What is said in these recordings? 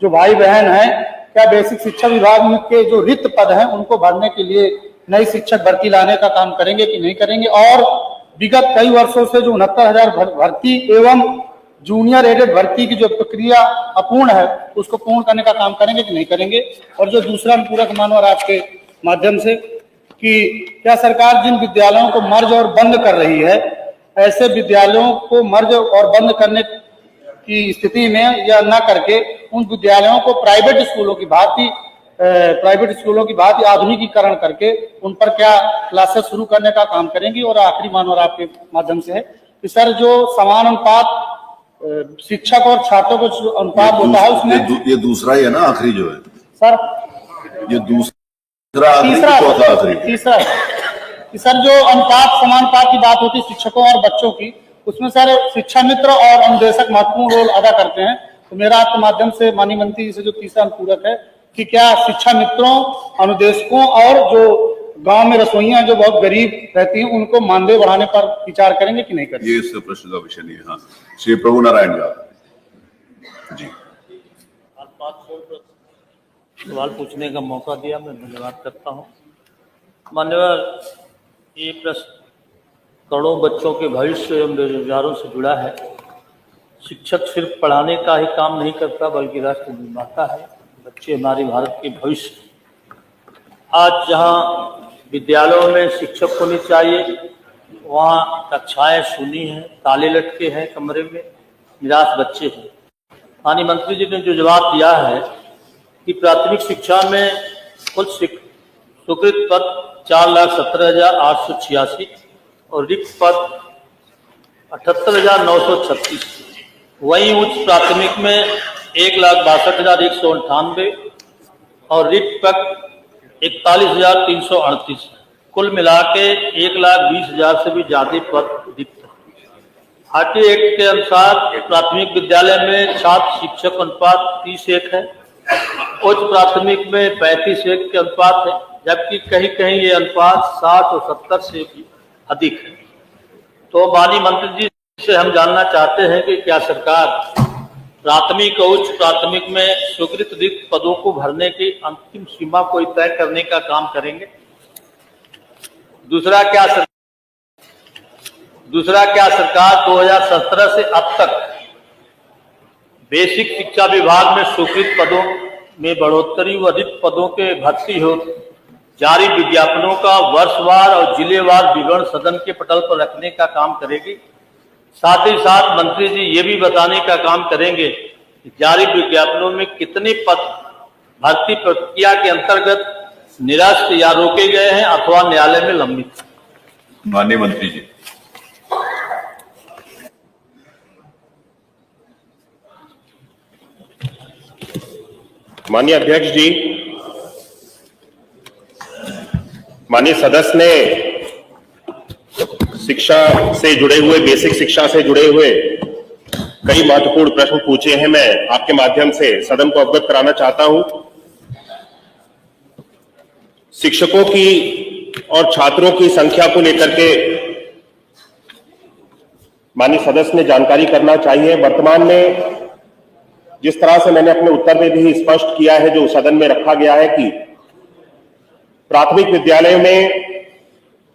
जो भाई बहन हैं, क्या बेसिक शिक्षा विभाग में के जो रिक्त पद हैं उनको भरने के लिए नई शिक्षक भर्ती लाने का काम करेंगे कि नहीं करेंगे, और विगत कई वर्षों से जो 69,000 भर्ती एवं जूनियर एडेड भर्ती की जो प्रक्रिया अपूर्ण है उसको पूर्ण करने का काम करेंगे कि नहीं करेंगे। और जो दूसरा पूरक मानव आपके माध्यम से कि क्या सरकार जिन विद्यालयों को मर्ज और बंद कर रही है, ऐसे विद्यालयों को मर्ज और बंद करने की स्थिति में या न करके उन विद्यालयों को प्राइवेट स्कूलों की भांति आधुनिकीकरण करके उन पर क्या क्लासेस शुरू करने का काम करेंगी। और आखिरी मानव आपके माध्यम से है कि सर जो समान अनुपात शिक्षक और छात्रों को जो अनुपात होता है उसमें ये दूसरा ही है ना, आखिरी जो है सर, ये तीसरा सर जो अनुपात समानुपात की बात होती है शिक्षकों और बच्चों की, उसमें सर शिक्षा मित्र और अनुदेशक महत्वपूर्ण रोल अदा करते हैं। तो मेरा आपके माध्यम से माननीय मंत्री जी से जो तीसरा अनुपूरक है कि क्या शिक्षा मित्रों, अनुदेशकों और जो गांव में रसोइयां जो बहुत गरीब रहती हैं उनको मानदेय बढ़ाने पर विचार करेंगे कि नहीं करेंगे? ये इससे प्रश्न का विषय नहीं है। हाँ, श्री प्रभु नारायण जी। सवाल पूछने का मौका दिया, मैं धन्यवाद करता हूँ। मान्यवर, ये प्रश्न करोड़ों बच्चों के भविष्य एवं बेरोजगारों से जुड़ा है। शिक्षक सिर्फ पढ़ाने का ही काम नहीं करता बल्कि राष्ट्र निर्माता है। बच्चे हमारे भारत के भविष्य। आज जहाँ विद्यालयों में शिक्षक होने चाहिए वहाँ कक्षाएं सूनी हैं, ताले लटके हैं कमरे में, निराश बच्चे हैं। माननीय मंत्री जी ने जो जवाब दिया है कि प्राथमिक शिक्षा में कुल स्वीकृत पद 4,17,886 और रिक्त पद 78,936, वहीं उच्च प्राथमिक में 1,62,198 और रिक्त पद 41,338, कुल मिला के 1,20,000 से भी ज्यादा पद रिक्त है। आरटीए एक्ट के अनुसार प्राथमिक विद्यालय में छात्र शिक्षक अनुपात 30:1 है, उच्च प्राथमिक में 35:1 के अनुपात है, जबकि कहीं कहीं ये अनुपात 60 और 70 से भी अधिक है। तो माननीय मंत्री जी से हम जानना चाहते हैं कि क्या सरकार प्राथमिक और उच्च प्राथमिक में स्वीकृत रिक्त पदों को भरने की अंतिम सीमा को तय करने का काम करेंगे? दूसरा, क्या सरकार 2017 से अब तक बेसिक शिक्षा विभाग में स्वीकृत पदों में बढ़ोतरी व रिक्त पदों के भर्ती हो जारी विज्ञापनों का वर्षवार और जिलेवार विवरण सदन के पटल पर रखने का काम करेगी? साथ ही साथ मंत्री जी ये भी बताने का काम करेंगे कि जारी विज्ञापनों में कितने पद भर्ती प्रक्रिया के अंतर्गत निरस्त या रोके गए हैं अथवा न्यायालय में लंबित? माननीय मंत्री जी। माननीय अध्यक्ष जी, माननीय सदस्य ने शिक्षा से जुड़े हुए, बेसिक शिक्षा से जुड़े हुए कई महत्वपूर्ण प्रश्न पूछे हैं। मैं आपके माध्यम से सदन को अवगत कराना चाहता हूं। शिक्षकों की और छात्रों की संख्या को लेकर के माननीय सदस्य ने जानकारी करना चाहिए। वर्तमान में जिस तरह से मैंने अपने उत्तर में भी स्पष्ट किया है, जो सदन में रखा गया है कि प्राथमिक विद्यालयों में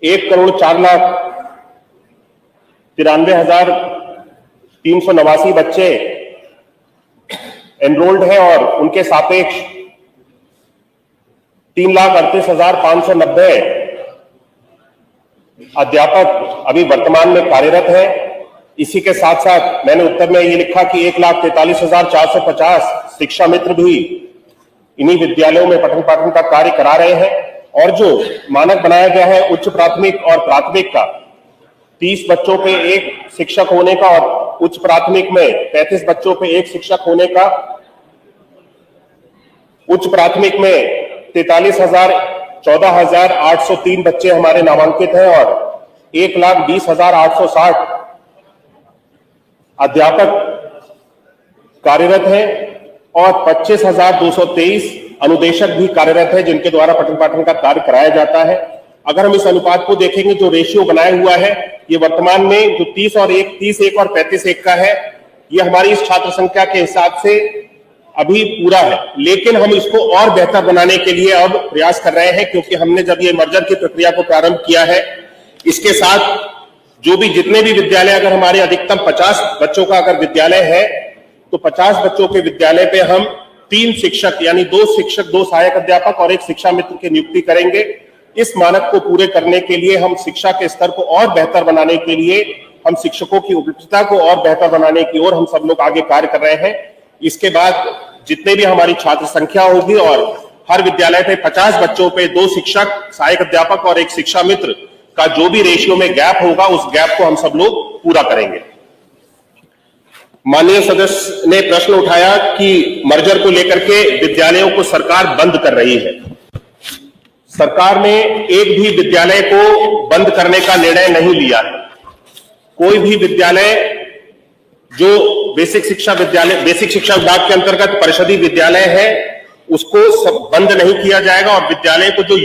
1,93,389 बच्चे एनरोल्ड हैं और उनके सापेक्ष 3,38,590 अध्यापक अभी वर्तमान में कार्यरत हैं। इसी के साथ साथ मैंने उत्तर में ये लिखा कि 1,43,450 शिक्षा मित्र भी इन्हीं विद्यालयों में पठन पाठन का कार्य करा रहे हैं। और जो मानक बनाया गया है उच्च प्राथमिक और प्राथमिक का, 30 बच्चों पे एक शिक्षक होने का और उच्च प्राथमिक में 35 बच्चों पे एक शिक्षक होने का, उच्च प्राथमिक में 14,803 बच्चे हमारे नामांकित हैं और 1,20,860 अध्यापक कार्यरत हैं और 25,223 अनुदेशक भी कार्यरत है जिनके द्वारा पठन पाठन का कार्य कराया जाता है। अगर हम इस अनुपात को देखेंगे, जो रेशियो बनाया हुआ है, ये वर्तमान में जो 30 और 1 और 35:1 का है, ये हमारी इस छात्र संख्या के हिसाब से अभी पूरा है, लेकिन हम इसको और बेहतर बनाने के लिए अब प्रयास कर रहे हैं, क्योंकि हमने जब ये मर्जर की प्रक्रिया को प्रारंभ किया है, इसके साथ जो भी जितने भी विद्यालय, अगर हमारे अधिकतम 50 बच्चों का अगर विद्यालय है, तो 50 बच्चों के विद्यालय पे हम 3 शिक्षक यानी 2 शिक्षक, 2 सहायक अध्यापक और 1 शिक्षा मित्र की नियुक्ति करेंगे। इस मानक को पूरे करने के लिए हम शिक्षा के स्तर को और बेहतर बनाने के लिए, हम शिक्षकों की उपलब्धता को और बेहतर बनाने की ओर हम सब लोग आगे कार्य कर रहे हैं। इसके बाद जितने भी हमारी छात्र संख्या होगी और हर विद्यालय पे 50 बच्चों पे 2 शिक्षक, सहायक अध्यापक और 1 शिक्षा मित्र का जो भी रेशियो में गैप होगा, उस गैप को हम सब लोग पूरा करेंगे। माननीय सदस्य ने प्रश्न उठाया कि मर्जर को लेकर के विद्यालयों को सरकार बंद कर रही है। सरकार ने एक भी विद्यालय को बंद करने का निर्णय नहीं लिया है। कोई भी विद्यालय जो बेसिक शिक्षा विभाग के अंतर्गत परिषदीय विद्यालय है, उसको सब बंद नहीं किया जाएगा और विद्यालय को जो